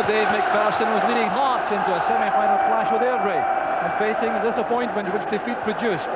Dave McPherson was leading Hearts into a semi-final clash with Airdrie and facing the disappointment which defeat produced.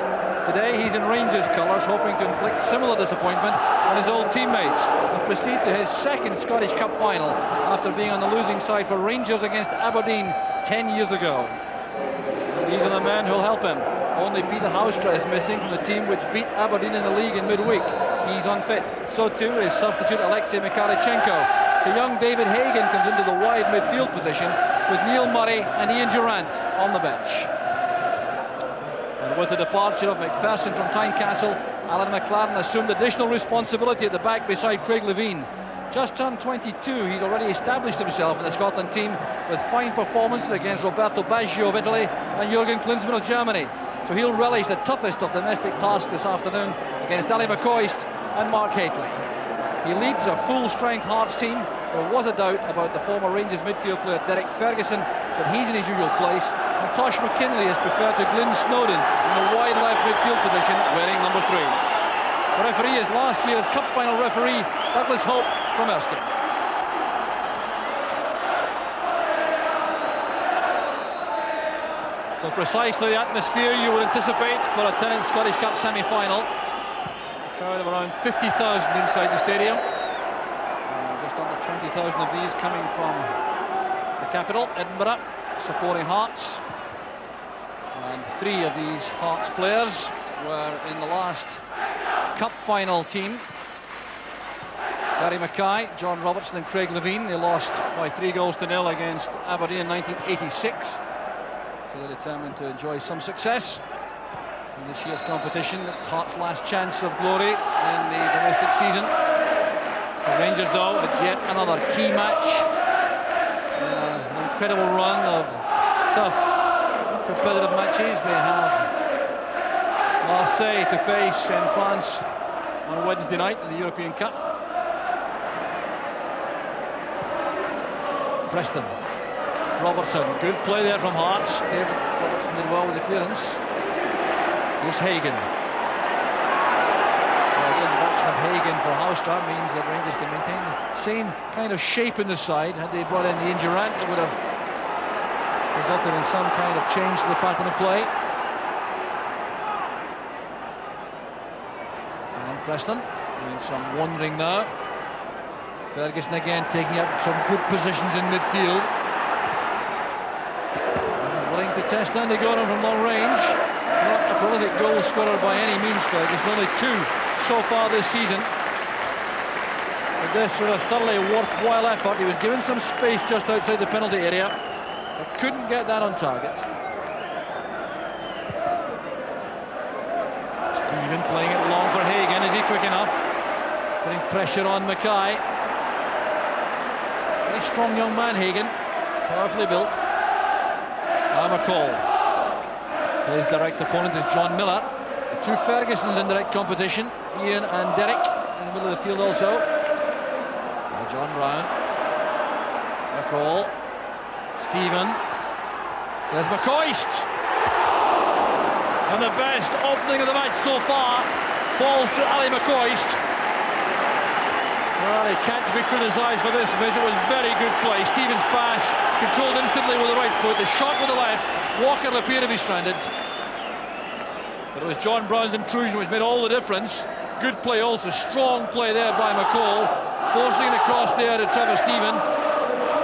Today he's in Rangers colours, hoping to inflict similar disappointment on his old teammates and proceed to his second Scottish Cup final after being on the losing side for Rangers against Aberdeen 10 years ago. And these are the men who'll help him. Only Peter Haustra is missing from the team which beat Aberdeen in the league in midweek. He's unfit. So too is substitute Alexei Mikhalichenko. So young David Hagan comes into the wide midfield position with Neil Murray and Ian Durrant on the bench. And with the departure of McPherson from Tynecastle, Alan McLaren assumed additional responsibility at the back beside Craig Levein. Just turned 22, he's already established himself in the Scotland team with fine performances against Roberto Baggio of Italy and Jurgen Klinsmann of Germany. So he'll relish the toughest of domestic tasks this afternoon against Ali McCoist and Mark Hateley. He leads a full-strength Hearts team. There was a doubt about the former Rangers midfield player Derek Ferguson, but he's in his usual place. And Tosh McKinley is preferred to Glyn Snowden in the wide left midfield position, wearing number 3. The referee is last year's Cup final referee, Douglas Hope from Erskine. So precisely the atmosphere you would anticipate for a Tennent's Scottish Cup semi-final. A crowd of around 50,000 inside the stadium. Just under 20,000 of these coming from the capital, Edinburgh, supporting Hearts. And 3 of these Hearts players were in the last Cup final team. Gary Mackay, John Robertson and Craig Levein. They lost by 3-0 against Aberdeen in 1986. So they're determined to enjoy some success in this year's competition. It's Hearts' last chance of glory in the domestic season. The Rangers, though, it's yet another key match. An incredible run of tough, competitive matches. They have Marseille to face in France on Wednesday night in the European Cup. Preston, Robertson, good play there from Hearts. David Robertson did well with the clearance. Here's Hagan. The introduction of Hagan for Haustra means that Rangers can maintain the same kind of shape in the side. Had they brought in the Ian Durrant, it would have resulted in some kind of change to the pattern of play. And Preston doing some wandering now. Ferguson again taking up some good positions in midfield. Willing to test Andy Gordon from long range. Not a prolific goal scorer by any means, Ferguson. Only 2 so far this season. But this was a thoroughly worthwhile effort. He was given some space just outside the penalty area, but couldn't get that on target. Stephen playing it long for Hagan. Is he quick enough? Putting pressure on Mackay. Very strong young man, Hagan. Powerfully built. McCall. His direct opponent is John Miller. The 2 Fergusons in direct competition, Ian and Derek in the middle of the field also. And John Brown. McCall. Stephen. There's McCoist. And the best opening of the match so far falls to Ali McCoist. Well, he can't be criticised for this miss. It was very good play. Stephen's pass controlled instantly with the right foot. The shot with the left. Walker will appear to be stranded. But it was John Brown's intrusion which made all the difference. Good play also. Strong play there by McCall. Forcing it across there to Trevor Stephen.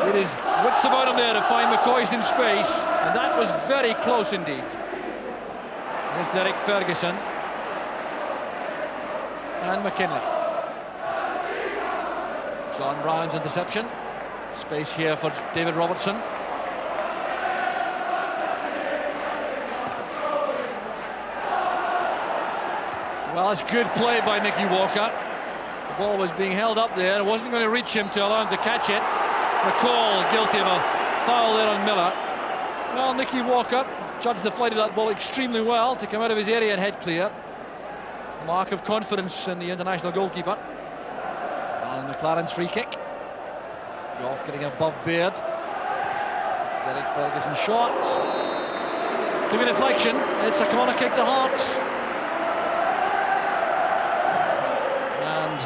It is wits about him there to find McCoist in space. And that was very close indeed. There's Derek Ferguson. And McKinley. John Brown's interception. Space here for David Robertson. Well, it's good play by Nicky Walker. The ball was being held up there. It wasn't going to reach him to allow him to catch it. McCall guilty of a foul there on Miller. Well, Nicky Walker judged the flight of that ball extremely well to come out of his area and head clear. Mark of confidence in the international goalkeeper. And McLaren's free kick. Goff getting above Baird. Derek Ferguson shot. To be deflection. It's a corner kick to Hearts. And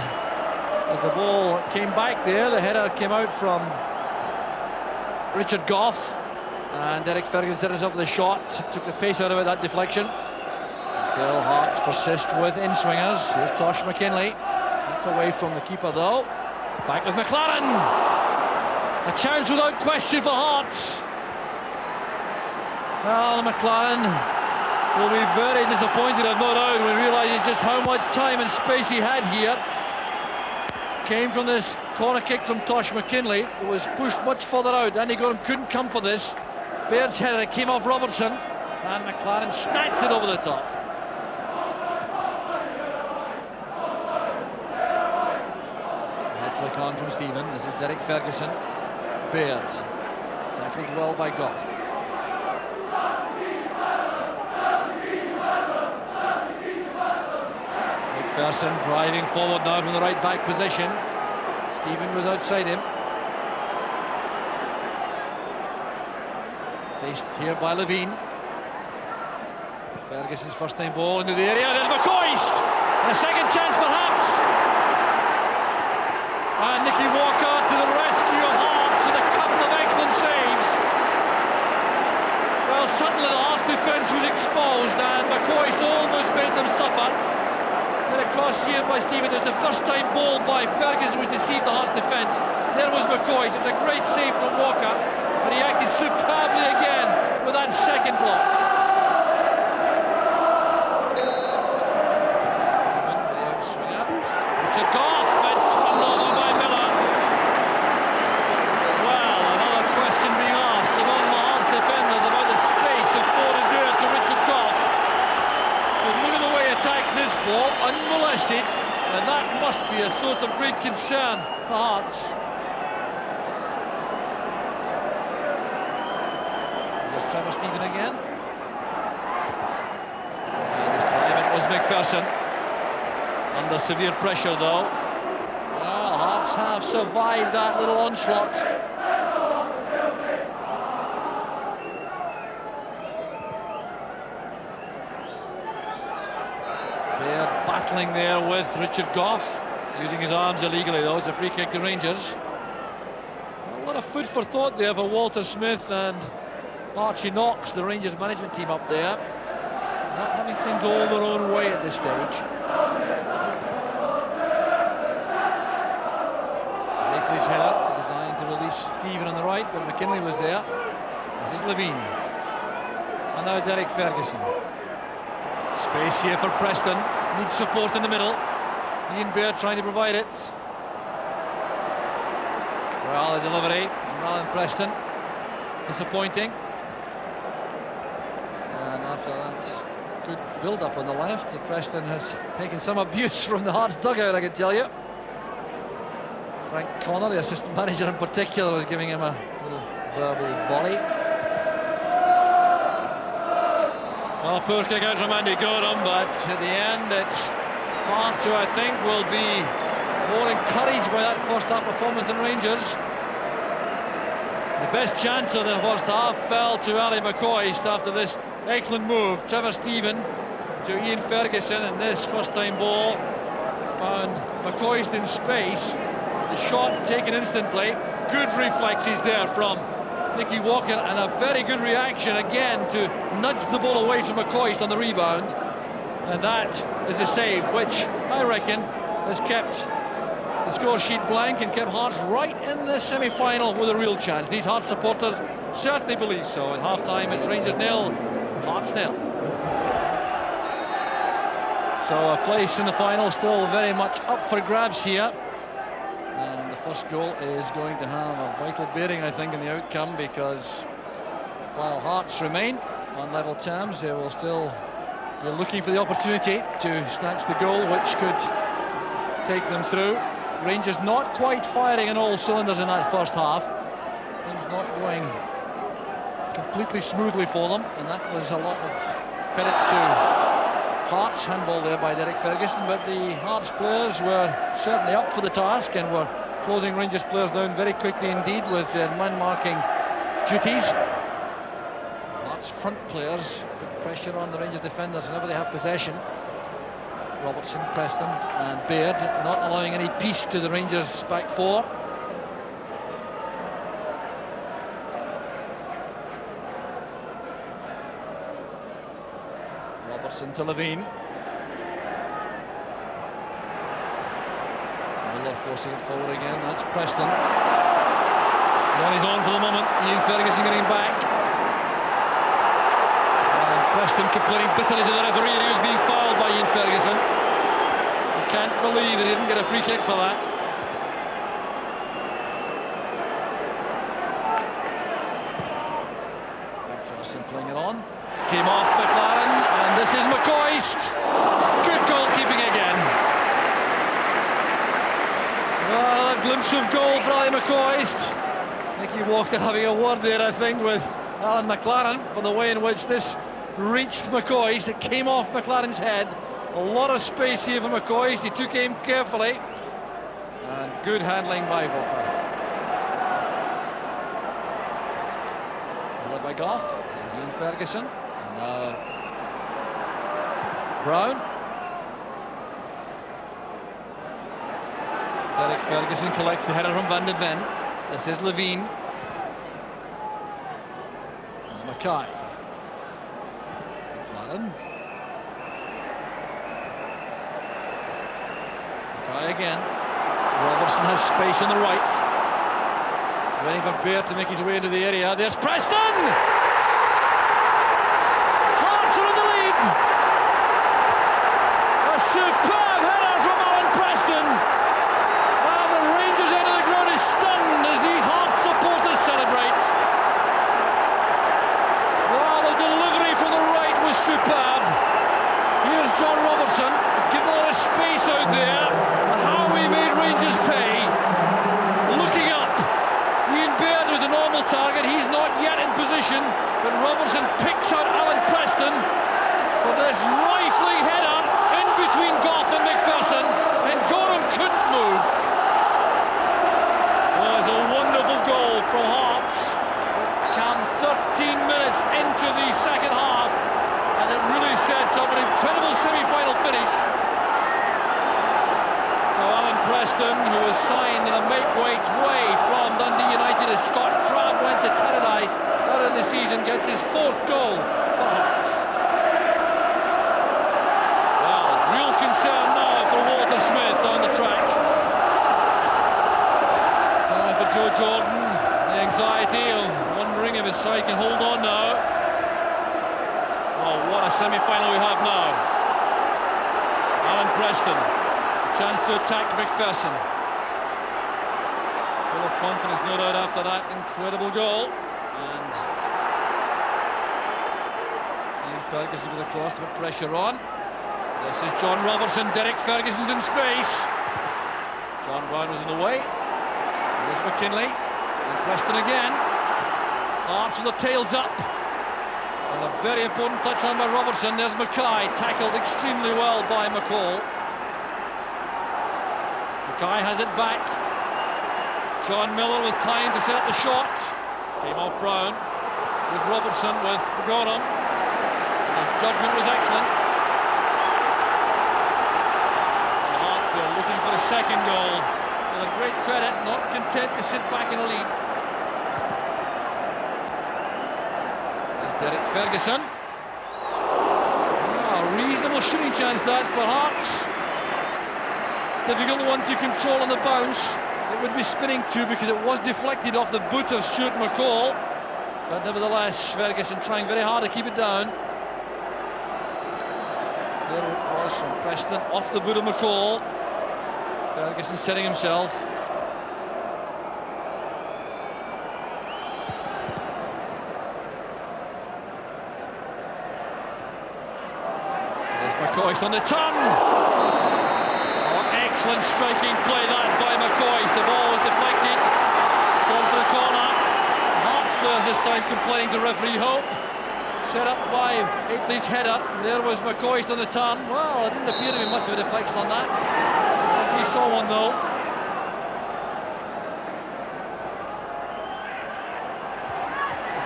as the ball came back there, the header came out from Richard Gough, and Derek Ferguson set himself with a shot, took the pace out of it, that deflection. Still Hearts persist with in-swingers. Here's Tosh McKinley. That's away from the keeper though. Back with McLaren. A chance without question for Hearts. Well, McLaren will be very disappointed, I've no doubt, when he realises just how much time and space he had here. Came from this corner kick from Tosh McKinley. It was pushed much further out. Andy Gorham couldn't come for this. Baird's header, it came off Robertson, and McLaren snatched it over the top. Head flick on from Stephen. This is Derek Ferguson. Baird tackled well by Gough. McPherson driving forward now from the right back position. Stephen was outside him. Faced here by Levine. Ferguson's first time ball into the area. There's McCoist! And a second chance perhaps. And Nicky Walker to the rescue of Hearts with a couple of excellent saves. Well, suddenly the Hearts defence was exposed and McCoist almost made them suffer. Across here by Stephen. It was the first time ball by Ferguson which deceived the Hearts defence. There was McCoist. It was a great save from Walker, but he acted superbly again with that second block. The outswinger. Richard Gough. It's turned over by Miller. Well, another question being asked among the Hearts defenders about the space afforded there to Richard Gough. Look at the way he attacks this ball, unmolested, and that must be a source of great concern for Hearts. There's Trevor Stephen again. And this time it was McPherson. Under severe pressure though. Well, Hearts have survived that little onslaught. Battling there with Richard Gough, using his arms illegally though. It's a free kick to Rangers. A lot of food for thought there for Walter Smith and Archie Knox, the Rangers management team up there. Not having things all their own way at this stage. Blakely's header designed to release Stephen on the right, but McKinley was there. This is Levine. And now Derek Ferguson. Space here for Preston. Needs support in the middle. Ian Baird trying to provide it. Well, the delivery from Alan Preston. Disappointing. And after that good build-up on the left, Preston has taken some abuse from the Hearts dugout, I can tell you. Frank Connor, the assistant manager in particular, was giving him a little verbal volley. Well, poor kick out from Andy Gorham, but at the end it's Hearts who I think will be more encouraged by that first half performance than Rangers. The best chance of the first half fell to Ali McCoist after this excellent move. Trevor Stephen to Ian Ferguson, and this first time ball found McCoist in space. The shot taken instantly. Good reflexes there from Nicky Walker, and a very good reaction again to nudge the ball away from McCoist on the rebound. And that is a save which I reckon has kept the score sheet blank and kept Hearts right in the semi-final with a real chance. These Hearts supporters certainly believe so. At half-time it's Rangers 0, Hearts 0. So a place in the final still very much up for grabs here. And the first goal is going to have a vital bearing, I think, in the outcome, because while Hearts remain on level terms, they will still be looking for the opportunity to snatch the goal which could take them through. Rangers not quite firing on all cylinders in that first half. Things not going completely smoothly for them, and that was a lot of credit to Hearts. Handball there by Derek Ferguson, but the Hearts players were certainly up for the task and were closing Rangers players down very quickly indeed with their man-marking duties. Hearts front players put pressure on the Rangers defenders whenever they have possession. Robertson, Preston and Baird not allowing any peace to the Rangers back four. Robertson to Levine. Miller forcing it forward again. That's Preston. Then he's on for the moment. Ian Ferguson getting back. And Preston complaining bitterly to the referee. He was being fouled by Ian Ferguson. You can't believe he didn't get a free kick for that. McPherson playing it on. Came off McLaren, and this is McCoist. Good goalkeeping again. Well, a glimpse of goal for Ali McCoist. Nicky Walker having a word there, I think, with Alan McLaren for the way in which this reached McCoist. It came off McLaren's head. A lot of space here for McCoist. He took aim carefully. And good handling by Walker. Led by Goff. This is Ian Ferguson. And now Brown. Derek Ferguson collects the header from Van de Ven. This is Levine. And Mackay. McLaren. Mackay again. Robertson has space on the right. Waiting for Baird to make his way into the area. There's Preston! Hearts are in the lead! A superb header from Alan Preston! And the Rangers end of the ground is stunned as these Hearts supporters celebrate. Well, the delivery from the right was superb. Here's John Robertson. He's given a lot of space out there. And how he made Rangers pay. Looking up. Ian Baird with the normal target. He's not yet in position. But Robertson picks out Alan Preston for this rifling header in between Goff and McPherson. And Gorham couldn't move. Well, it's a wonderful goal from Hearts. Come 13 minutes into the second half. And it really sets up an incredible semi-final finish. So Alan Preston, who was signed in a make-weight way from Dundee United as Scott Trabb went to Tannadice earlier in the season, gets his fourth goal for Hearts. Well, real concern now for Walter Smith down the track. For Joe Jordan, the anxiety of wondering if his side can hold on now. Oh, what a semi-final we have now. Alan Preston, a chance to attack McPherson. Full of confidence, no doubt, after that incredible goal. And Ian Ferguson was across to put pressure on. This is John Robertson. Derek Ferguson's in space. John Brown was in the way. There's McKinley. And Preston again. Hearts with the tails up. And a very important touch on by Robertson. There's Mackay, tackled extremely well by McCall. Mackay has it back. John Miller with time to set up the shot. Came off Brown. With Robertson with Gorham. His judgment was excellent. And the Hearts are looking for a second goal. With a great credit, not content to sit back in a lead. Derek Ferguson. A reasonable shooting chance that for Hearts. Difficult one to control on the bounce. It would be spinning too because it was deflected off the boot of Stuart McCall. But nevertheless, Ferguson trying very hard to keep it down. There it was from Preston, off the boot of McCall. Ferguson setting himself. McCoist on the turn. Oh, excellent striking play that by McCoist. The ball was deflected. It's gone for the corner. Hearts players this time complaining to referee Hope. Set up by Aitley's header. There was McCoist on the turn. Well, it didn't appear to be much of a deflection on that. We saw one though.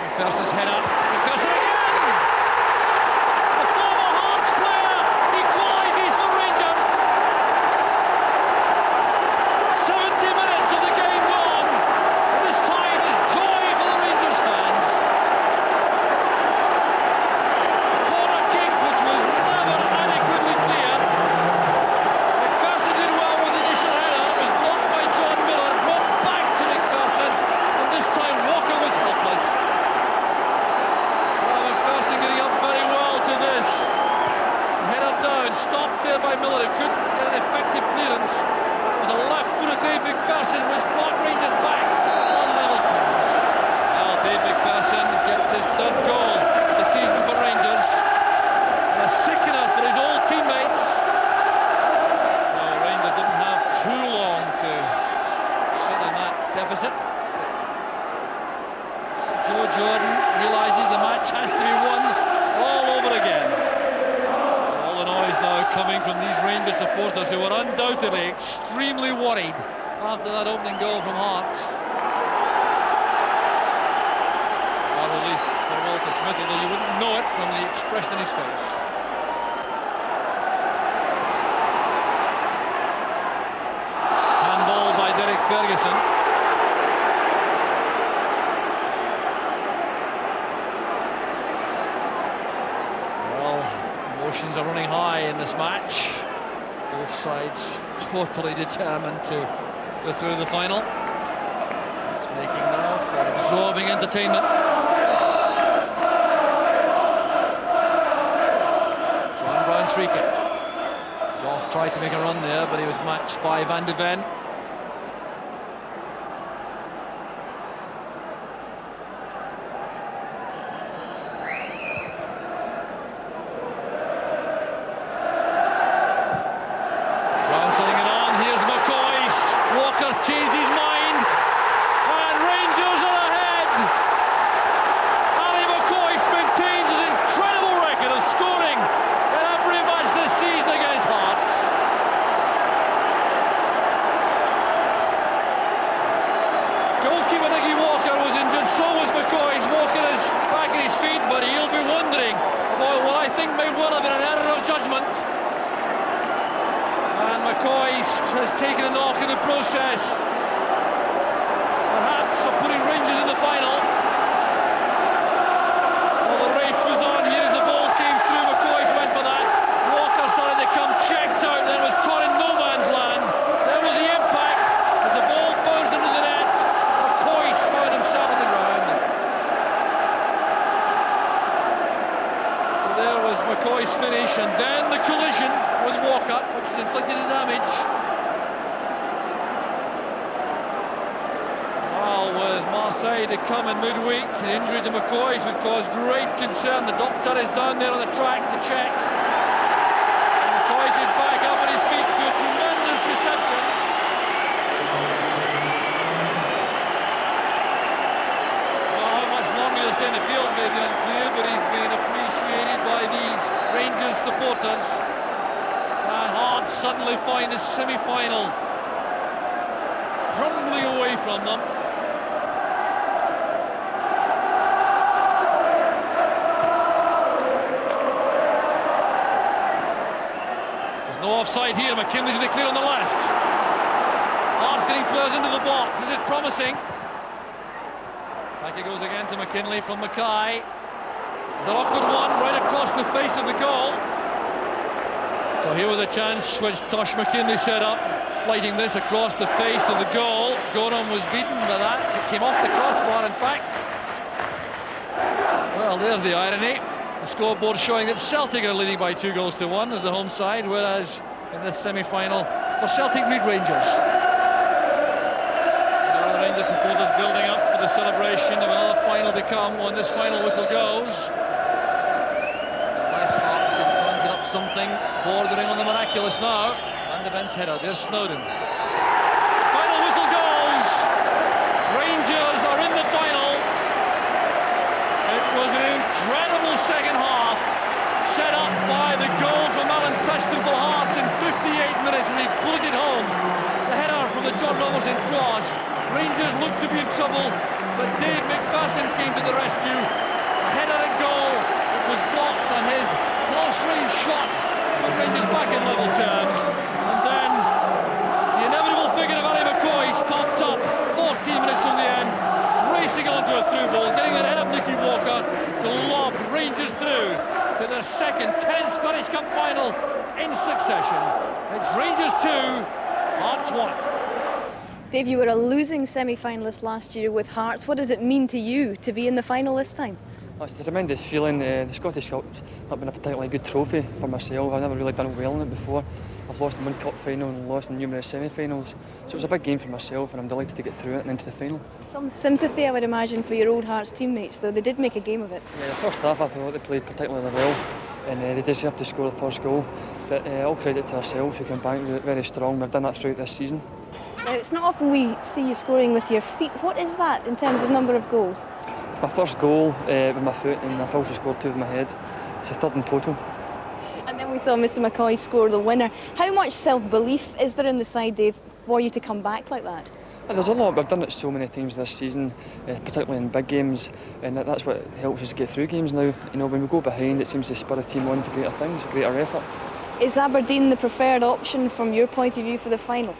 McPherson's header. McPherson again! Dave McPherson, which brought Rangers back on level terms. Well, Dave McPherson gets his third goal of the season for Rangers. And a sickener for his old teammates. So Rangers didn't have too long to sit in that deficit. Joe Jordan realises the match has to be won all over again. All the noise now coming from these Rangers supporters who were undoubtedly extremely worried after that opening goal from Hearts. A relief for Walter Smith, although you wouldn't know it from the expression in his face. Handball by Derek Ferguson. Emotions are running high in this match. Both sides totally determined to go through the final. It's making now for absorbing entertainment. John Brown's free kick. Goff tried to make a run there, but he was matched by Van de Ven. Changed his mind, and Rangers are ahead. Ali McCoist maintains his incredible record of scoring in every match this season against Hearts. Goalkeeper Nicky Walker was injured, so was McCoist. Walker is back on his feet, but he'll be wondering about what I think may well have been an error of judgment. And McCoist has taken a knock in the process, perhaps of putting Rangers in the final. Well, the race was on. Here as the ball came through, McCoist went for that. Walker started to come, checked out, then was caught in no man's land. There was the impact as the ball bounced into the net. McCoist found himself on the ground. So there was McCoist's finish, and then the collision with Walker, which has inflicted the damage. Well, with Marseille to come in midweek, the injury to McCoist would cause great concern. The doctor is down there on the track to check. And McCoist is back up on his feet to a tremendous reception. Well, how much longer he'll stay in the field may be unclear, but he's been appreciated by these Rangers supporters. And Hearts suddenly find the semi-final crumbling away from them. There's no offside here. McKinley's in the clear on the left. Hearts getting players into the box. This is promising. Back it goes again to McKinley from Mackay. There's an awkward one right across the face of the goal. So here was a chance which Tosh McKinley set up, flighting this across the face of the goal. Gorham was beaten by that. It came off the crossbar, in fact. Well, there's the irony. The scoreboard showing that Celtic are leading by 2-1 as the home side, whereas in this semi-final, well, Celtic lead Rangers. Now the Rangers supporters building up for the celebration of another final to come when this final whistle goes. Something bordering on the miraculous now. Van de Ven's header, there's Snowden. Final whistle goes. Rangers are in the final. It was an incredible second half, set up by the goal from Alan Preston for Hearts in 58 minutes when he bulleted home. The header from the John Robertson cross. Rangers looked to be in trouble, but Dave McPherson came to the rescue. A header and goal. It was blocked on his close-range shot, put Rangers back in level terms, and then the inevitable figure of Ali McCoist popped up 14 minutes from the end, racing onto a through ball, getting ahead of Nicky Walker to lob Rangers through to their second 10th Scottish Cup final in succession. It's Rangers 2, Hearts 1. Dave, you were a losing semi-finalist last year with Hearts. What does it mean to you to be in the final this time? It's a tremendous feeling. The Scottish Cup's not been a particularly good trophy for myself. I've never really done well in it before. I've lost in one cup final and lost in numerous semi-finals. So it was a big game for myself, and I'm delighted to get through it and into the final. Some sympathy, I would imagine, for your old Hearts teammates, though they did make a game of it. Yeah, the first half I thought they played particularly well, and they deserved to score the first goal. But all credit to ourselves, we came back very strong. We've done that throughout this season. Now, it's not often we see you scoring with your feet. What is that in terms of number of goals? My first goal with my foot, and I've also scored 2 with my head. It's a third in total. And then we saw Mr McCoy score the winner. How much self-belief is there in the side, Dave, for you to come back like that? There's a lot. We've done it so many times this season, particularly in big games, and that's what helps us get through games now. You know, when we go behind, it seems to spur a team on to greater things, greater effort. Is Aberdeen the preferred option from your point of view for the final?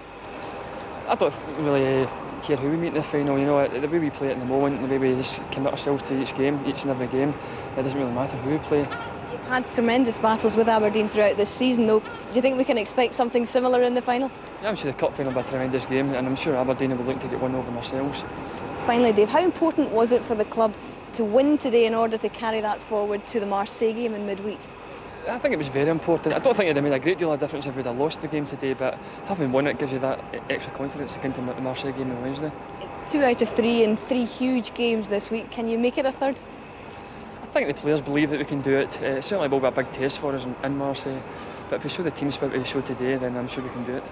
I don't really care who we meet in the final. You know, the way we play it in the moment, the way we just commit ourselves to each game, each and every game, it doesn't really matter who we play. You've had tremendous battles with Aberdeen throughout this season, though. Do you think we can expect something similar in the final? Yeah, I'm sure the cup final will be a tremendous game, and I'm sure Aberdeen will be looking to get one over themselves. Finally, Dave, how important was it for the club to win today in order to carry that forward to the Marseille game in midweek? I think it was very important. I don't think it would have made a great deal of difference if we'd have lost the game today, but having won it gives you that extra confidence to go into the Marseille game on Wednesday. It's 2 out of 3 in 3 huge games this week. Can you make it a third? I think the players believe that we can do it. It certainly will be a big test for us in Marseille, but if we show the team spirit we showed today, then I'm sure we can do it.